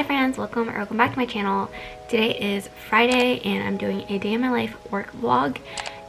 Hi friends, welcome back to my channel. Today is Friday and I'm doing a day in my life work vlog,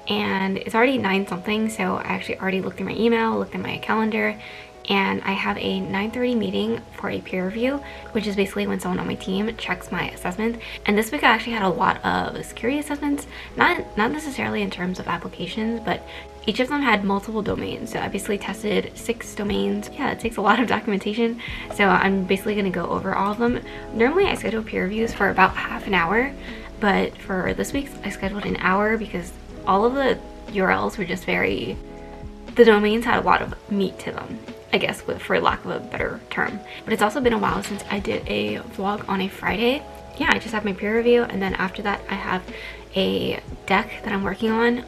and it's already 9 something, so I actually already looked through my email, looked at my calendar, and I have a 9:30 meeting for a peer review, which is basically when someone on my team checks my assessment. And this week I actually had a lot of security assessments, not necessarily in terms of applications, but each of them had multiple domains. So I basically tested 6 domains. Yeah, it takes a lot of documentation, so I'm basically going to go over all of them. Normally I schedule peer reviews for about half an hour, but for this week's I scheduled an hour because all of the URLs were just the domains had a lot of meat to them, I guess, for lack of a better term. But it's also been a while since I did a vlog on a Friday. Yeah, I just have my peer review, and then after that I have a deck that I'm working on.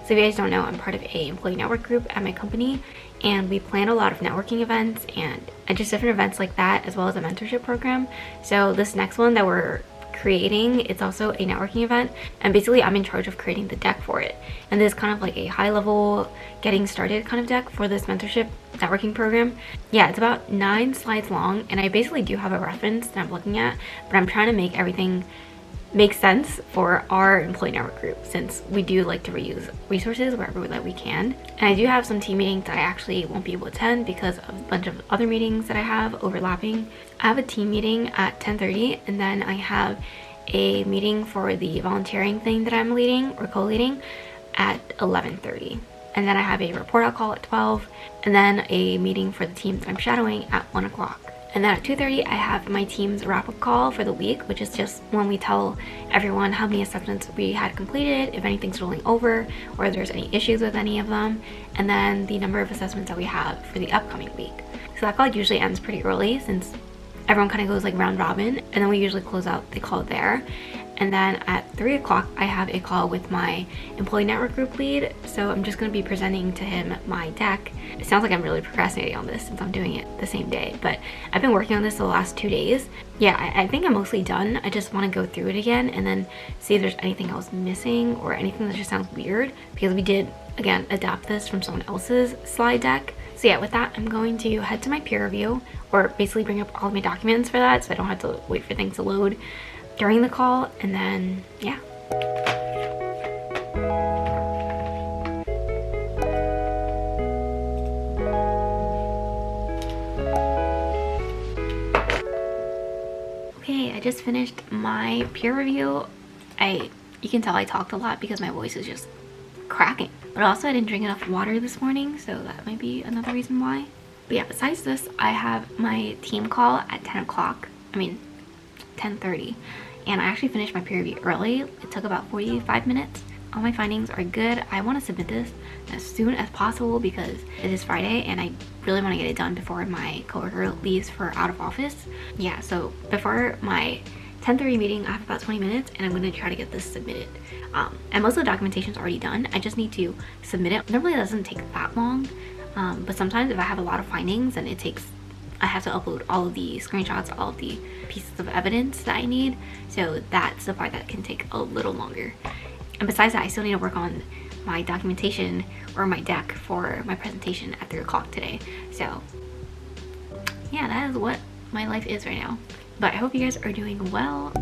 So if you guys don't know, I'm part of a employee network group at my company, and we plan a lot of networking events and just different events like that, as well as a mentorship program. So this next one that we're creating, it's also a networking event, and basically I'm in charge of creating the deck for it. And this is kind of like a high level getting started kind of deck for this mentorship networking program. Yeah, it's about 9 slides long, and I basically do have a reference that I'm looking at, but I'm trying to make everything make sense for our employee network group, since we do like to reuse resources wherever that we can. And I do have some team meetings that I actually won't be able to attend because of a bunch of other meetings that I have overlapping. I have a team meeting at 10:30, and then I have a meeting for the volunteering thing that I'm leading or co-leading at 11:30. And then I have a report out call at 12, and then a meeting for the team that I'm shadowing at 1 o'clock. And then at 2:30 I have my team's wrap-up call for the week, which is just when we tell everyone how many assessments we had completed, if anything's rolling over, or if there's any issues with any of them, and then the number of assessments that we have for the upcoming week. So that call usually ends pretty early since everyone kind of goes like round robin, and then we usually close out the call there. And then at 3 o'clock I have a call with my employee network group lead, so I'm just going to be presenting to him my deck. It sounds like I'm really procrastinating on this since I'm doing it the same day, but I've been working on this the last 2 days. Yeah, I think I'm mostly done. I just want to go through it again and then see if there's anything else missing or anything that just sounds weird, because we did, again, adapt this from someone else's slide deck. So yeah, with that, I'm going to head to my peer review, or basically bring up all of my documents for that so I don't have to wait for things to load during the call, and then yeah. Okay, I just finished my peer review. You can tell I talked a lot because my voice is just cracking. But also I didn't drink enough water this morning, so that might be another reason why. But yeah, besides this, I have my team call at 10 o'clock. I mean, 10:30. And I actually finished my peer review early. It took about 45 minutes. All my findings are good. I want to submit this as soon as possible because it is Friday and I really want to get it done before my coworker leaves for out of office. Yeah, so before my 10:30 meeting, I have about 20 minutes and I'm going to try to get this submitted. And most of the documentation is already done. I just need to submit it. Normally it doesn't take that long, but sometimes if I have a lot of findings, then I have to upload all of the screenshots, all of the pieces of evidence that I need. So that's the part that can take a little longer. And besides that, I still need to work on my documentation or my deck for my presentation at 3 o'clock today. So yeah, that is what my life is right now. But I hope you guys are doing well.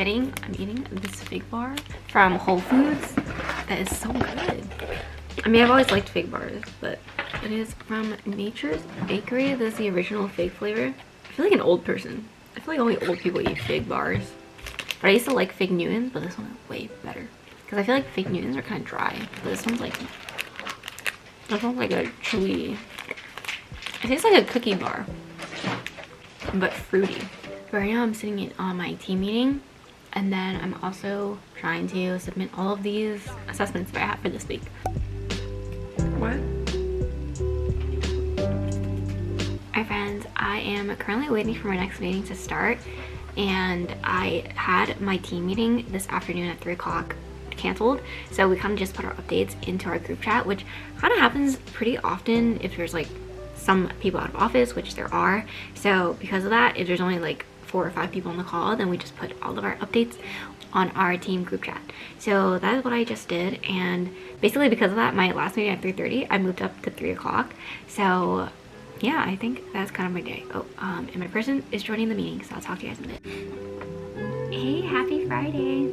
I'm eating this fig bar from Whole Foods that is so good. I mean, I've always liked fig bars, but it is from Nature's Bakery. This is the original fig flavor. I feel like an old person. I feel like only old people eat fig bars. But I used to like fig Newtons, but this one is way better. Because I feel like fig Newtons are kind of dry. But this one's like a chewy. It tastes like a cookie bar, but fruity. Right now I'm sitting on my team meeting, and then I'm also trying to submit all of these assessments that I have for this week. What? Hi friends, I am currently waiting for my next meeting to start, and I had my team meeting this afternoon at 3 o'clock canceled, so we kind of just put our updates into our group chat, which kind of happens pretty often if there's like some people out of office, which there are. So because of that, if there's only like 4 or 5 people on the call, then we just put all of our updates on our team group chat. So that is what I just did, and basically because of that, my last meeting at 3:30, I moved up to 3 o'clock. So yeah, I think that's kind of my day. Oh, and my person is joining the meeting, so I'll talk to you guys in a bit. Hey, happy Friday.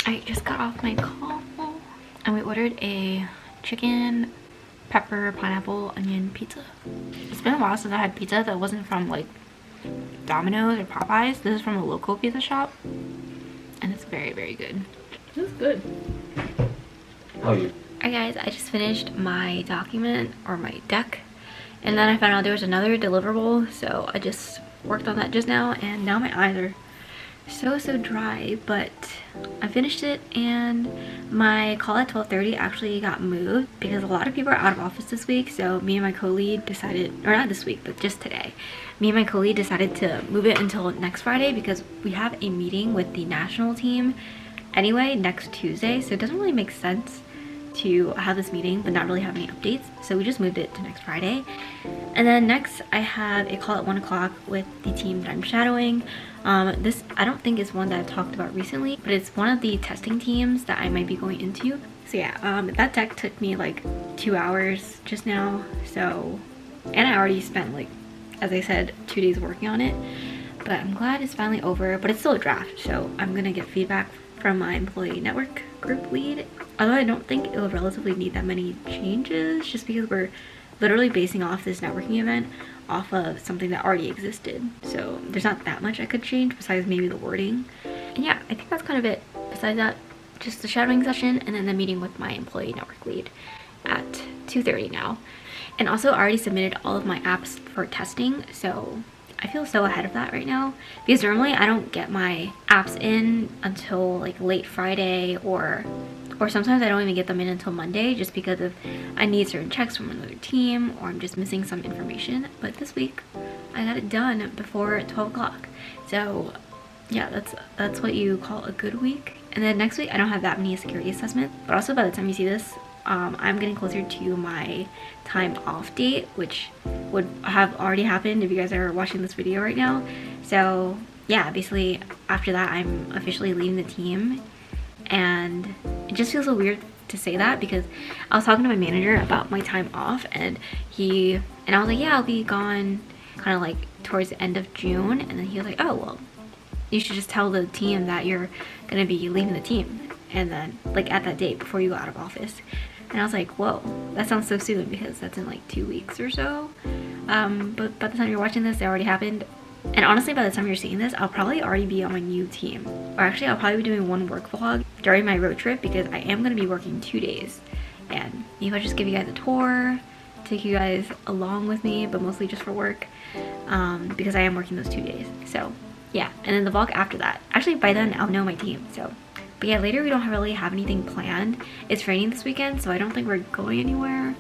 I just got off my call and we ordered a chicken, pepper, pineapple, onion pizza. It's been a while since I had pizza that wasn't from like Domino's or Popeyes. This is from a local pizza shop and it's very, very good. This is good. Alright guys, I just finished my document or my deck, and then I found out there was another deliverable, so I just worked on that just now, and now my eyes are so dry, but I finished it. And my call at 12:30 actually got moved because a lot of people are out of office this week, so me and my co-lead decided, or not this week but just today, me and my co-lead decided to move it until next Friday because we have a meeting with the national team anyway next Tuesday, so it doesn't really make sense to have this meeting but not really have any updates, so we just moved it to next Friday. And then next I have a call at 1 o'clock with the team that I'm shadowing. This I don't think is one that I've talked about recently, but it's one of the testing teams that I might be going into. So yeah, that deck took me like 2 hours just now, so, and I already spent, like, as I said, 2 days working on it, but I'm glad it's finally over. But it's still a draft, so I'm gonna get feedback from my employee network group lead, although I don't think it will relatively need that many changes just because we're literally basing off this networking event off of something that already existed, so there's not that much I could change besides maybe the wording. And yeah, I think that's kind of it. Besides that, just the shadowing session and then the meeting with my employee network lead at 2:30 now. And also I already submitted all of my apps for testing, so I feel so ahead of that right now because normally I don't get my apps in until like late Friday, or sometimes I don't even get them in until Monday just because of I need certain checks from another team or I'm just missing some information. But this week I got it done before 12 o'clock. So yeah, that's what you call a good week. And then next week I don't have that many security assessments, but also by the time you see this, I'm getting closer to my time off date, which would have already happened if you guys are watching this video right now. So yeah, basically after that I'm officially leaving the team, and it just feels so weird to say that because I was talking to my manager about my time off, and I was like, yeah, I'll be gone kind of like towards the end of June, and then he was like, oh well, you should just tell the team that you're gonna be leaving the team, and then like at that date before you go out of office. And I was like, whoa, that sounds so soon because that's in like 2 weeks or so. But by the time you're watching this, it already happened. And honestly, by the time you're seeing this, I'll probably already be on my new team. Or actually, I'll probably be doing one work vlog during my road trip because I am going to be working 2 days. And maybe I'll just give you guys a tour, take you guys along with me, but mostly just for work, because I am working those 2 days. So yeah, and then the vlog after that. Actually, by then, I'll know my team, so. But yeah, later we don't really have anything planned. It's raining this weekend, so I don't think we're going anywhere.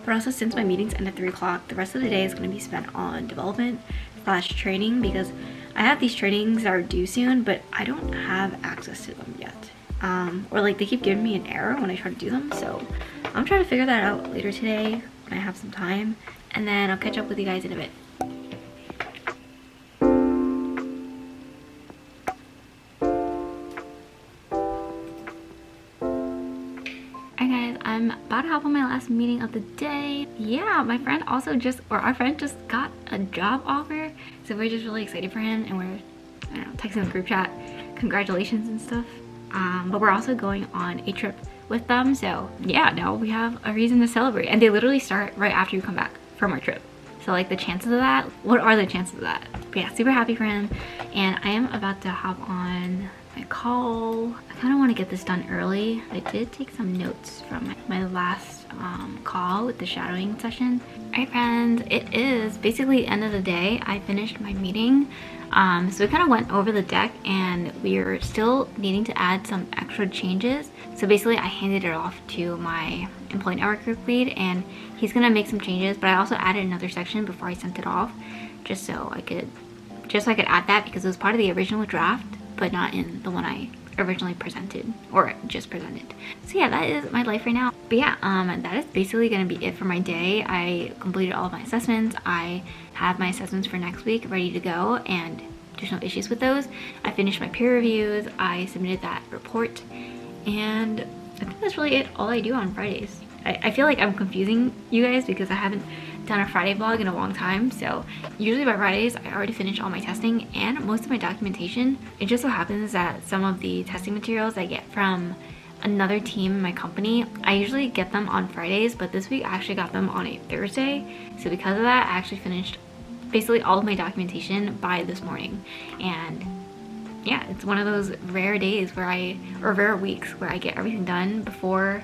But also, since my meetings end at 3 o'clock, the rest of the day is going to be spent on development / training because I have these trainings that are due soon, but I don't have access to them yet. Or like they keep giving me an error when I try to do them, so I'm trying to figure that out later today when I have some time. And then I'll catch up with you guys in a bit. I'm about to hop on my last meeting of the day. Yeah, my friend also our friend just got a job offer, so we're just really excited for him, and we're, I don't know, texting the group chat congratulations and stuff. But we're also going on a trip with them, so yeah, now we have a reason to celebrate. And they literally start right after you come back from our trip, so like the chances of that, what are the chances of that? But yeah, super happy for him. And I am about to hop on my call. I kind of want to get this done early. I did take some notes from my last call with the shadowing session. Alright friends, it is basically the end of the day. I finished my meeting. So we kind of went over the deck and we're still needing to add some extra changes. So basically I handed it off to my employee network group lead and he's gonna make some changes, but I also added another section before I sent it off just so I could add that because it was part of the original draft but not in the one I originally presented, or just presented. So yeah, that is my life right now. But yeah, that is basically gonna be it for my day. I completed all of my assessments. I have my assessments for next week ready to go, and there's no issues with those. I finished my peer reviews. I submitted that report, and I think that's really it, all I do on Fridays. I feel like I'm confusing you guys because I haven't done a Friday vlog in a long time. So usually by Fridays, I already finish all my testing and most of my documentation. It just so happens that some of the testing materials I get from another team in my company, I usually get them on Fridays, but this week I actually got them on a Thursday. So because of that, I actually finished basically all of my documentation by this morning. And yeah, it's one of those rare days where or rare weeks where I get everything done before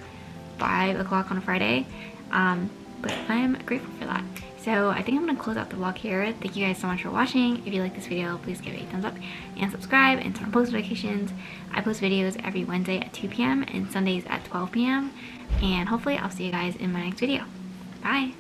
5 o'clock on a Friday. But I'm grateful for that. So I think I'm gonna close out the vlog here. Thank you guys so much for watching. If you like this video, please give it a thumbs up and subscribe and turn on post notifications. I post videos every Wednesday at 2 p.m. and Sundays at 12 p.m. And hopefully I'll see you guys in my next video. Bye.